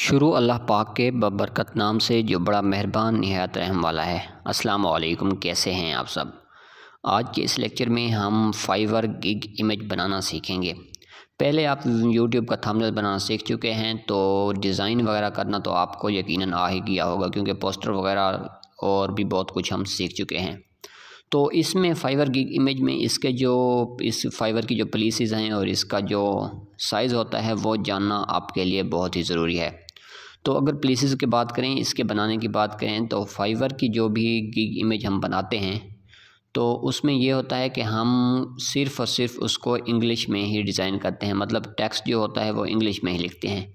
शुरू अल्लाह पाक के बबरकत नाम से जो बड़ा मेहरबान निहायत रहम वाला है। अस्सलाम वालेकुम, कैसे हैं आप सब। आज के इस लेक्चर में हम फाइवर गिग इमेज बनाना सीखेंगे। पहले आप यूट्यूब का थंबनेल बनाना सीख चुके हैं, तो डिज़ाइन वगैरह करना तो आपको यकीनन आ ही गया होगा, क्योंकि पोस्टर वगैरह और भी बहुत कुछ हम सीख चुके हैं। तो इसमें फाइवर गिग इमेज में इस फाइवर की जो पॉलिसीज़ हैं और इसका जो साइज़ होता है वो जानना आपके लिए बहुत ही ज़रूरी है। तो अगर पॉलिसीज़ की बात करें, इसके बनाने की बात करें, तो फाइवर की जो भी गिग इमेज हम बनाते हैं तो उसमें ये होता है कि हम सिर्फ़ और सिर्फ उसको इंग्लिश में ही डिज़ाइन करते हैं। मतलब टेक्स्ट जो होता है वो इंग्लिश में ही लिखते हैं,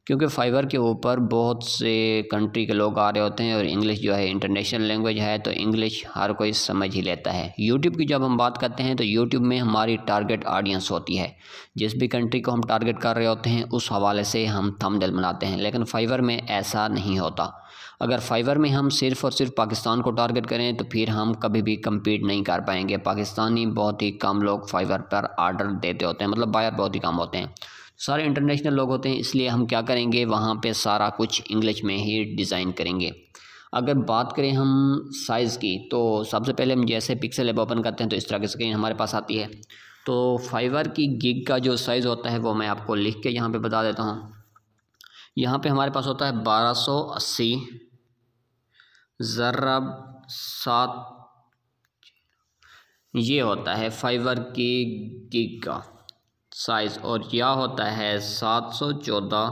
क्योंकि फाइवर के ऊपर बहुत से कंट्री के लोग आ रहे होते हैं और इंग्लिश जो है इंटरनेशनल लैंग्वेज है, तो इंग्लिश हर कोई समझ ही लेता है। यूट्यूब की जब हम बात करते हैं तो यूट्यूब में हमारी टारगेट ऑडियंस होती है, जिस भी कंट्री को हम टारगेट कर रहे होते हैं उस हवाले से हम थंबनेल बनाते हैं। लेकिन फाइवर में ऐसा नहीं होता। अगर फाइवर में हम सिर्फ़ और सिर्फ पाकिस्तान को टारगेट करें तो फिर हम कभी भी कम्पीट नहीं कर पाएंगे। पाकिस्तानी बहुत ही कम लोग फाइवर पर आर्डर देते होते हैं, मतलब बायर बहुत ही कम होते हैं, सारे इंटरनेशनल लोग होते हैं। इसलिए हम क्या करेंगे, वहाँ पे सारा कुछ इंग्लिश में ही डिज़ाइन करेंगे। अगर बात करें हम साइज़ की, तो सबसे पहले हम जैसे पिक्सल ऐप ओपन करते हैं तो इस तरह की स्क्रीन हमारे पास आती है। तो फाइवर की गिग का जो साइज़ होता है वो मैं आपको लिख के यहाँ पे बता देता हूँ। यहाँ पे हमारे पास होता है 1280 ज़रब 7, ये होता है फाइवर की गिग का साइज़, और यह होता है 714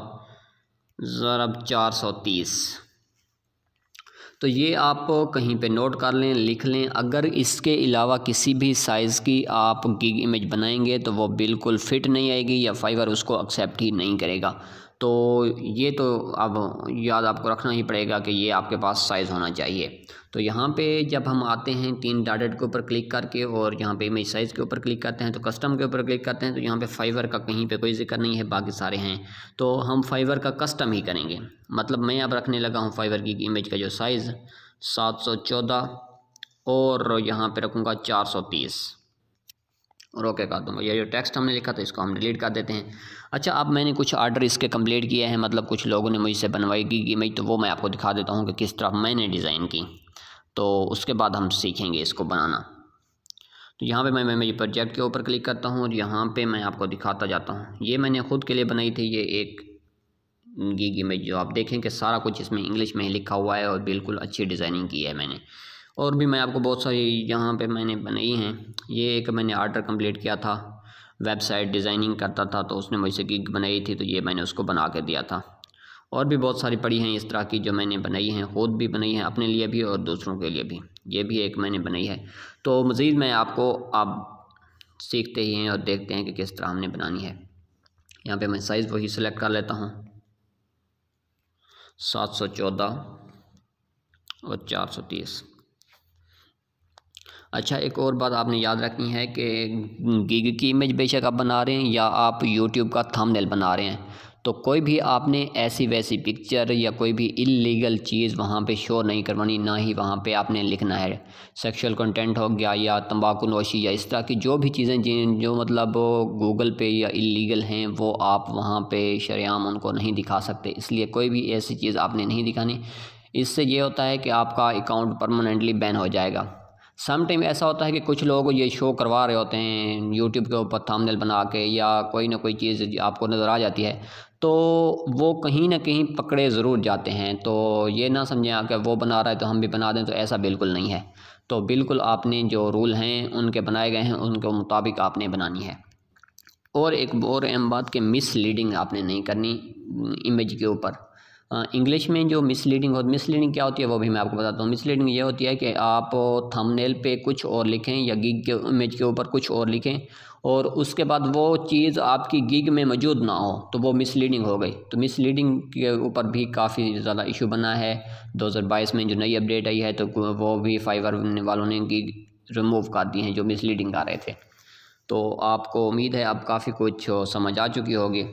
ज़रब 430। तो ये आप कहीं पे नोट कर लें, लिख लें। अगर इसके अलावा किसी भी साइज़ की आप गिग इमेज बनाएंगे तो वो बिल्कुल फिट नहीं आएगी या फाइवर उसको एक्सेप्ट ही नहीं करेगा। तो ये तो अब याद आपको रखना ही पड़ेगा कि ये आपके पास साइज़ होना चाहिए। तो यहाँ पे जब हम आते हैं 3 डॉट के ऊपर क्लिक करके और यहाँ पे इमेज साइज़ के ऊपर क्लिक करते हैं, तो कस्टम के ऊपर क्लिक करते हैं, तो यहाँ पे फाइवर का कहीं पे कोई जिक्र नहीं है, बाकी सारे हैं। तो हम फाइवर का कस्टम ही करेंगे। मतलब मैं अब रखने लगा हूँ फाइवर की इमेज का जो साइज़ 714 और यहाँ पे रखूँगा 430 और ओके कर दूँगा। ये जो टेक्स्ट हमने लिखा था इसको हम डिलीट कर देते हैं। अच्छा, अब मैंने कुछ आर्डर इसके कंप्लीट किए हैं, मतलब कुछ लोगों ने मुझसे बनवाई गिग इमेज, तो वो मैं आपको दिखा देता हूँ कि किस तरह मैंने डिज़ाइन की। तो उसके बाद हम सीखेंगे इसको बनाना। तो यहाँ पे मैं मेरे प्रोजेक्ट के ऊपर क्लिक करता हूँ और यहाँ पे मैं आपको दिखाता जाता हूँ। ये मैंने खुद के लिए बनाई थी, ये एक गिग इमेज जो आप देखें कि सारा कुछ इसमें इंग्लिश में ही लिखा हुआ है और बिल्कुल अच्छी डिज़ाइनिंग की है मैंने। और भी मैं आपको बहुत सारी यहाँ पे मैंने बनाई हैं। ये एक मैंने आर्डर कंप्लीट किया था, वेबसाइट डिज़ाइनिंग करता था, तो उसने मुझसे गिग बनाई थी, तो ये मैंने उसको बना के दिया था। और भी बहुत सारी पड़ी हैं इस तरह की जो मैंने बनाई हैं, खुद भी बनाई हैं अपने लिए भी और दूसरों के लिए भी। ये भी एक मैंने बनाई है। तो मज़ीद मैं आपको अब सीखते ही हैं और देखते हैं कि किस तरह हमने बनानी है। यहाँ पे मैं साइज़ वही सिलेक्ट कर लेता हूँ, 714 और 430। अच्छा, एक और बात आपने याद रखनी है कि गिग की इमेज बेशक आप बना रहे हैं या आप यूट्यूब का थंबनेल बना रहे हैं, तो कोई भी आपने ऐसी वैसी पिक्चर या कोई भी इल्लीगल चीज़ वहाँ पे शो नहीं करवानी, ना ही वहाँ पे आपने लिखना है सेक्सुअल कंटेंट हो गया या तंबाकू नोशी या इस तरह की जो भी चीज़ें जो मतलब गूगल पे या इल्लीगल हैं, वो आप वहाँ पे शरेआम उनको नहीं दिखा सकते। इसलिए कोई भी ऐसी चीज़ आपने नहीं दिखानी। इससे ये होता है कि आपका अकाउंट परमानेंटली बैन हो जाएगा। सम टाइम ऐसा होता है कि कुछ लोग ये शो करवा रहे होते हैं यूट्यूब के ऊपर थंबनेल बना के, या कोई ना कोई चीज़ आपको नज़र आ जाती है, तो वो कहीं ना कहीं पकड़े ज़रूर जाते हैं। तो ये ना समझें आप कि वो बना रहा है तो हम भी बना दें, तो ऐसा बिल्कुल नहीं है। तो बिल्कुल आपने जो रूल हैं उनके बनाए गए हैं उनके मुताबिक आपने बनानी है। और एक और अहम बात कि मिसलीडिंग आपने नहीं करनी इमेज के ऊपर। इंग्लिश में जो मिसलीडिंग क्या होती है वो भी मैं आपको बताता हूँ। मिसलीडिंग ये होती है कि आप थंबनेल पे कुछ और लिखें या गिग के इमेज के ऊपर कुछ और लिखें और उसके बाद वो चीज़ आपकी गिग में मौजूद ना हो, तो वो मिसलीडिंग हो गई। तो मिसलीडिंग के ऊपर भी काफ़ी ज़्यादा इशू बना है। 2022 में जो नई अपडेट आई है तो वो भी फाइवर वालों ने गिग रिमूव कर दी हैं जो मिसलीडिंग आ रहे थे। तो आपको उम्मीद है अब काफ़ी कुछ समझ आ चुकी होगी।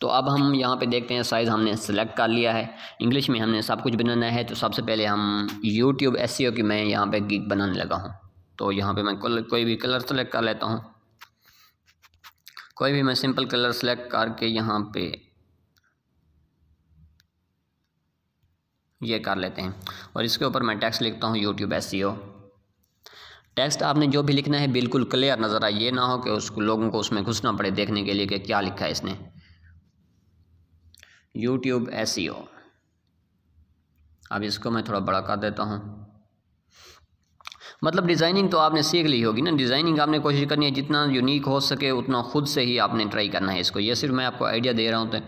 तो अब हम यहाँ पे देखते हैं, साइज़ हमने सेलेक्ट कर लिया है, इंग्लिश में हमने सब कुछ बनाना है। तो सबसे पहले हम यूट्यूब एसईओ की मैं यहाँ पे गिग बनाने लगा हूँ। तो यहाँ पे मैं कोई भी कलर सेलेक्ट कर लेता हूँ, कोई भी मैं सिंपल कलर सेलेक्ट करके यहाँ पे ये कर लेते हैं। और इसके ऊपर मैं टेक्स्ट लिखता हूँ यूट्यूब एसईओ। टेक्स्ट आपने जो भी लिखना है बिल्कुल क्लियर नज़र आए, ये ना हो कि उसको लोगों को उसमें घुसना पड़े देखने के लिए कि क्या लिखा है इसने। YouTube SEO. अब इसको मैं थोड़ा बड़ा कर देता हूँ। मतलब डिज़ाइनिंग तो आपने सीख ली होगी ना, डिज़ाइनिंग आपने कोशिश करनी है जितना यूनिक हो सके उतना खुद से ही आपने ट्राई करना है इसको। ये सिर्फ मैं आपको आइडिया दे रहा हूँ तो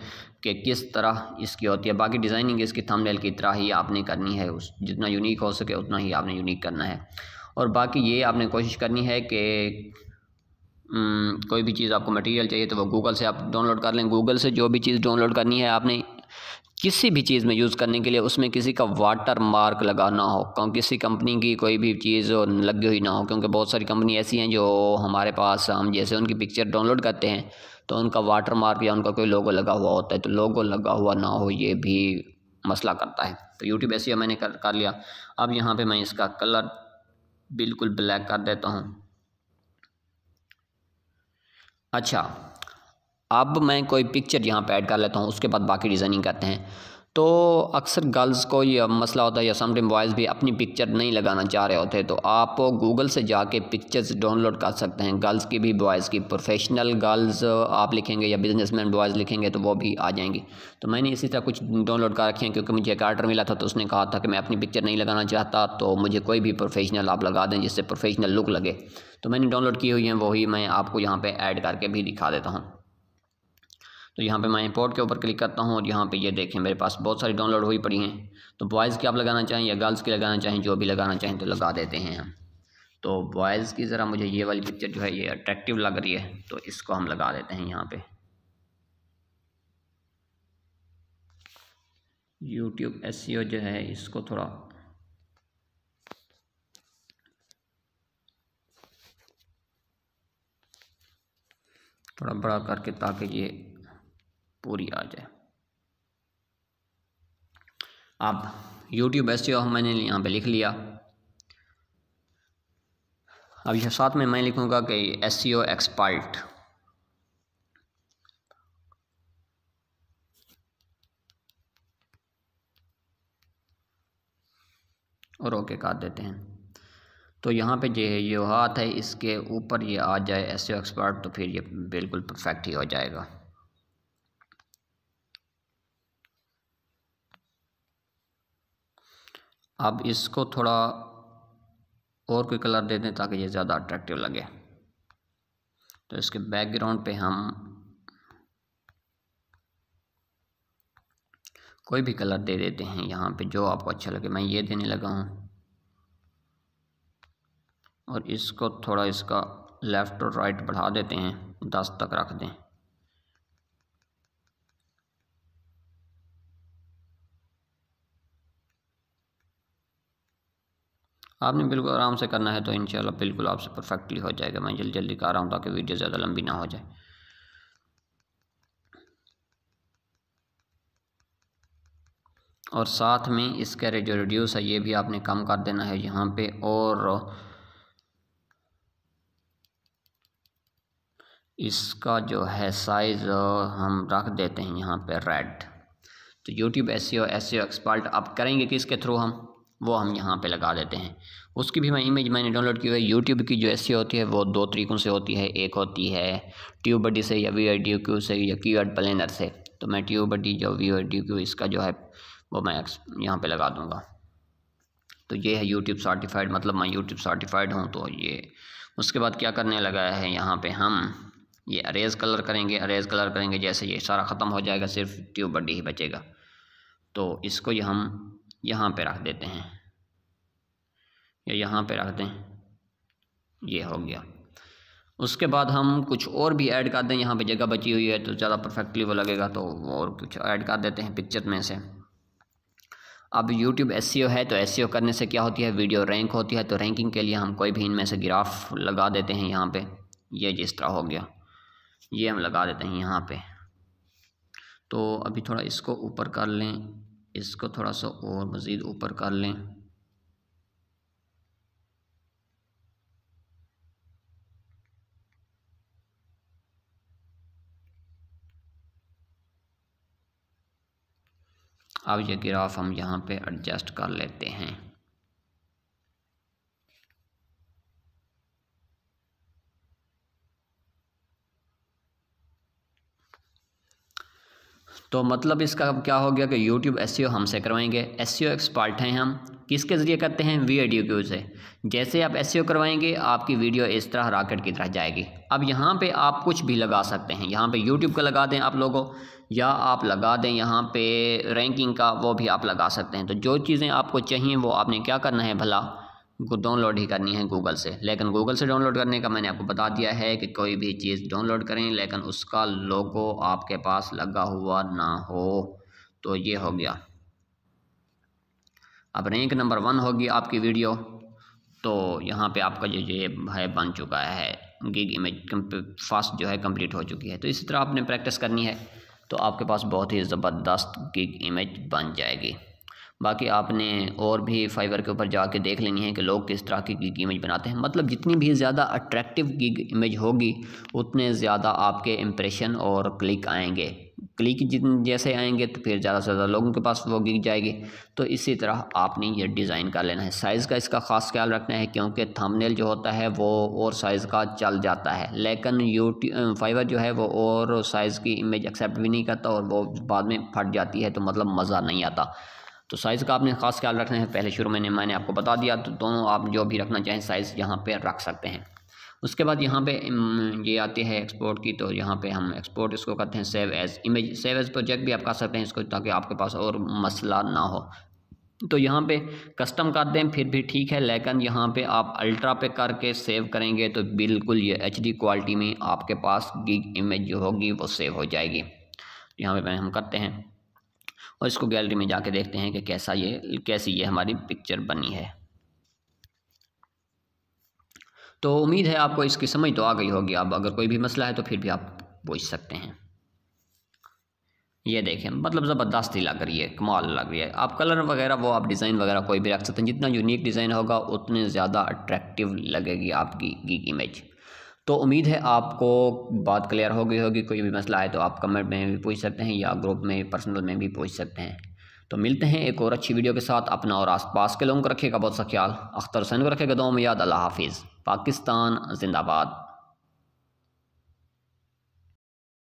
कि किस तरह इसकी होती है। बाकी डिज़ाइनिंग इसकी थंबनेल की तरह ही आपने करनी है, उस जितना यूनिक हो सके उतना ही आपने यूनिक करना है। और बाकी ये आपने कोशिश करनी है कि कोई भी चीज़ आपको मटेरियल चाहिए तो वो गूगल से आप डाउनलोड कर लें। गूगल से जो भी चीज़ डाउनलोड करनी है आपने किसी भी चीज़ में यूज़ करने के लिए उसमें किसी का वाटर मार्क लगाना हो, क्योंकि किसी कंपनी की कोई भी चीज़ लगी हुई ना हो, क्योंकि बहुत सारी कंपनी ऐसी हैं जो हमारे पास हम जैसे उनकी पिक्चर डाउनलोड करते हैं तो उनका वाटर मार्क या उनका कोई लोगो लगा हुआ होता है, तो लोगो लगा हुआ ना हो ये भी मसला करता है। तो यूट्यूब एसईओ मैंने कर लिया। अब यहाँ पर मैं इसका कलर बिल्कुल ब्लैक कर देता हूँ। अच्छा, अब मैं कोई पिक्चर यहाँ पे ऐड कर लेता हूँ, उसके बाद बाकी डिज़ाइनिंग करते हैं। तो अक्सर गर्ल्स को ये मसला होता है या समटाइम बॉयज़ भी अपनी पिक्चर नहीं लगाना चाह रहे होते, तो आप गूगल से जाके पिक्चर्स डाउनलोड कर सकते हैं, गर्ल्स की भी बॉयज़ की। प्रोफेशनल गर्ल्स आप लिखेंगे या बिजनेसमैन बॉयज़ लिखेंगे तो वो भी आ जाएंगी। तो मैंने इसी तरह कुछ डाउनलोड कर रखे हैं, क्योंकि मुझे एक आर्डर मिला था तो उसने कहा था कि मैं अपनी पिक्चर नहीं लगाना चाहता, तो मुझे कोई भी प्रोफेशनल आप लगा दें जिससे प्रोफेशनल लुक लगे। तो मैंने डाउनलोड की हुई हैं, वही मैं आपको यहाँ पर ऐड करके भी दिखा देता हूँ। तो यहाँ पे मैं इंपोर्ट के ऊपर क्लिक करता हूँ और यहाँ पे ये देखें मेरे पास बहुत सारी डाउनलोड हुई पड़ी हैं। तो बॉयज़ की आप लगाना चाहें या गर्ल्स की लगाना चाहें, जो भी लगाना चाहें तो लगा देते हैं हम। तो बॉयज़ की ज़रा मुझे ये वाली पिक्चर जो है ये अट्रैक्टिव लग रही है, तो इसको हम लगा देते हैं यहाँ पे। यूट्यूब एसईओ जो है इसको थोड़ा बड़ा करके ताकि ये पूरी आ जाए। अब यूट्यूब एसईओ मैंने यहाँ पे लिख लिया। अब यह साथ में मैं लिखूँगा कि एसईओ एक्सपर्ट, और ओके कर देते हैं। तो यहाँ पे जो है ये हाथ है इसके ऊपर ये आ जाए एसईओ एक्सपर्ट, तो फिर ये बिल्कुल परफेक्ट ही हो जाएगा। अब इसको थोड़ा और कोई कलर दे दें ताकि ये ज़्यादा अट्रैक्टिव लगे। तो इसके बैकग्राउंड पे हम कोई भी कलर दे देते हैं यहाँ पे जो आपको अच्छा लगे। मैं ये देने लगा हूँ और इसको थोड़ा इसका लेफ़्ट और राइट बढ़ा देते हैं, 10 तक रख दें। आपने बिल्कुल आराम से करना है तो इंशाल्लाह बिल्कुल आपसे परफेक्टली हो जाएगा। मैं जल्दी जल्दी कर रहा हूँ ताकि वीडियो ज़्यादा लंबी ना हो जाए। और साथ में इसका जो रिड्यूस है ये भी आपने कम कर देना है यहाँ पे, और इसका जो है साइज़ हम रख देते हैं यहाँ पे रेड। तो यूट्यूब एसईओ एक्सपर्ट आप करेंगे किसके थ्रू, वो हम यहाँ पे लगा देते हैं। उसकी भी मैं इमेज मैंने डाउनलोड की हुई है। यूट्यूब की जो एसईओ होती है वो 2 तरीक़ों से होती है, एक होती है ट्यूबबडी से या वीआईडीक्यू से या कीवर्ड प्लानर से। तो मैं ट्यूबबडी जो वीआईडीक्यू इसका जो है वो मैं यहाँ पे लगा दूँगा। तो ये है यूट्यूब सर्टिफाइड, मतलब मैं यूट्यूब सर्टिफाइड हूँ। तो ये उसके बाद क्या करने लगा है, यहाँ पे हम ये अरेज कलर करेंगे। अरेज कलर करेंगे जैसे ये सारा ख़त्म हो जाएगा, सिर्फ ट्यूबबडी ही बचेगा। तो इसको ये हम यहाँ पे रख देते हैं या यहाँ पे रख दें, ये हो गया। उसके बाद हम कुछ और भी ऐड कर दें, यहाँ पे जगह बची हुई है तो ज़्यादा परफेक्टली वो लगेगा, तो और कुछ ऐड कर देते हैं पिक्चर में से। अब यूट्यूब एसईओ है तो एसईओ करने से क्या होती है, वीडियो रैंक होती है। तो रैंकिंग के लिए हम कोई भी इनमें से ग्राफ लगा देते हैं यहाँ पे। ये जिस तरह हो गया ये हम लगा देते हैं यहाँ पे। तो अभी थोड़ा इसको ऊपर कर लें, इसको थोड़ा सा और मज़ीद ऊपर कर लें। अब ये ग्राफ हम यहाँ पे एडजस्ट कर लेते हैं। तो मतलब इसका क्या हो गया कि YouTube SEO हमसे करवाएंगे। SEO एक्सपर्ट हैं हम। किसके ज़रिए करते हैं? वीडियो से। जैसे आप SEO करवाएंगे आपकी वीडियो इस तरह रॉकेट की तरह जाएगी। अब यहाँ पे आप कुछ भी लगा सकते हैं। यहाँ पे YouTube का लगा दें आप लोगों, या आप लगा दें यहाँ पे रैंकिंग का, वो भी आप लगा सकते हैं। तो जो चीज़ें आपको चाहिए वो आपने क्या करना है भला, डाउनलोड ही करनी है गूगल से। लेकिन गूगल से डाउनलोड करने का मैंने आपको बता दिया है कि कोई भी चीज़ डाउनलोड करें लेकिन उसका लोगो आपके पास लगा हुआ ना हो। तो ये हो गया। अब रैंक नंबर 1 होगी आपकी वीडियो। तो यहाँ पे आपका जो ये है बन चुका है, गिग इमेज फास्ट जो है कंप्लीट हो चुकी है। तो इसी तरह आपने प्रैक्टिस करनी है तो आपके पास बहुत ही ज़बरदस्त गिग इमेज बन जाएगी। बाकी आपने और भी फाइवर के ऊपर जाके देख लेनी है कि लोग किस तरह की गिग इमेज बनाते हैं। मतलब जितनी भी ज़्यादा अट्रैक्टिव गिग इमेज होगी उतने ज़्यादा आपके इम्प्रेशन और क्लिक आएंगे। क्लिक जितने जैसे आएंगे तो फिर ज़्यादा से ज़्यादा लोगों के पास वो गिग जाएगी। तो इसी तरह आपने ये डिज़ाइन कर लेना है। साइज़ का इसका ख़ास ख्याल रखना है क्योंकि थंबनेल जो होता है वो और साइज़ का चल जाता है, लेकिन फाइवर जो है वो और साइज़ की इमेज एक्सेप्ट भी नहीं करता और वो बाद में फट जाती है, तो मतलब मज़ा नहीं आता। तो साइज़ का आपने ख़ास ख्याल रखना है। पहले शुरू में मैंने आपको बता दिया। तो दोनों आप जो भी रखना चाहें साइज़ यहाँ पे रख सकते हैं। उसके बाद यहाँ पे ये आती है एक्सपोर्ट की। तो यहाँ पे हम एक्सपोर्ट इसको करते हैं save as image. Save as project भी आप कर सकते हैं इसको, ताकि आपके पास और मसला ना हो। तो यहाँ पे कस्टम कर दें फिर भी ठीक है, लेकिन यहाँ पे आप अल्ट्रा पे करके सेव करेंगे तो बिल्कुल ये HD क्वालिटी में आपके पास गिग इमेज जो होगी वो सेव हो जाएगी। यहाँ पे हम करते हैं और इसको गैलरी में जाके देखते हैं कि कैसी ये हमारी पिक्चर बनी है। तो उम्मीद है आपको इसकी समझ तो आ गई होगी। अब अगर कोई भी मसला है तो फिर भी आप पूछ सकते हैं। ये देखें, मतलब ज़बरदस्त ही लग रही है, कमाल लग रही है। आप कलर वगैरह वो आप डिज़ाइन वगैरह कोई भी रख सकते हैं। जितना यूनिक डिज़ाइन होगा उतने ज़्यादा अट्रैक्टिव लगेगी आपकी गिग इमेज। तो उम्मीद है आपको बात क्लियर हो गई होगी। कोई भी मसला है तो आप कमेंट में भी पूछ सकते हैं या ग्रुप में पर्सनल में भी पूछ सकते हैं। तो मिलते हैं एक और अच्छी वीडियो के साथ। अपना और आसपास के लोगों को रखिएगा बहुत सा ख्याल। अख्तर हुसैन को रखेगा दुआ में याद। अल्लाह हाफिज़। पाकिस्तान जिंदाबाद।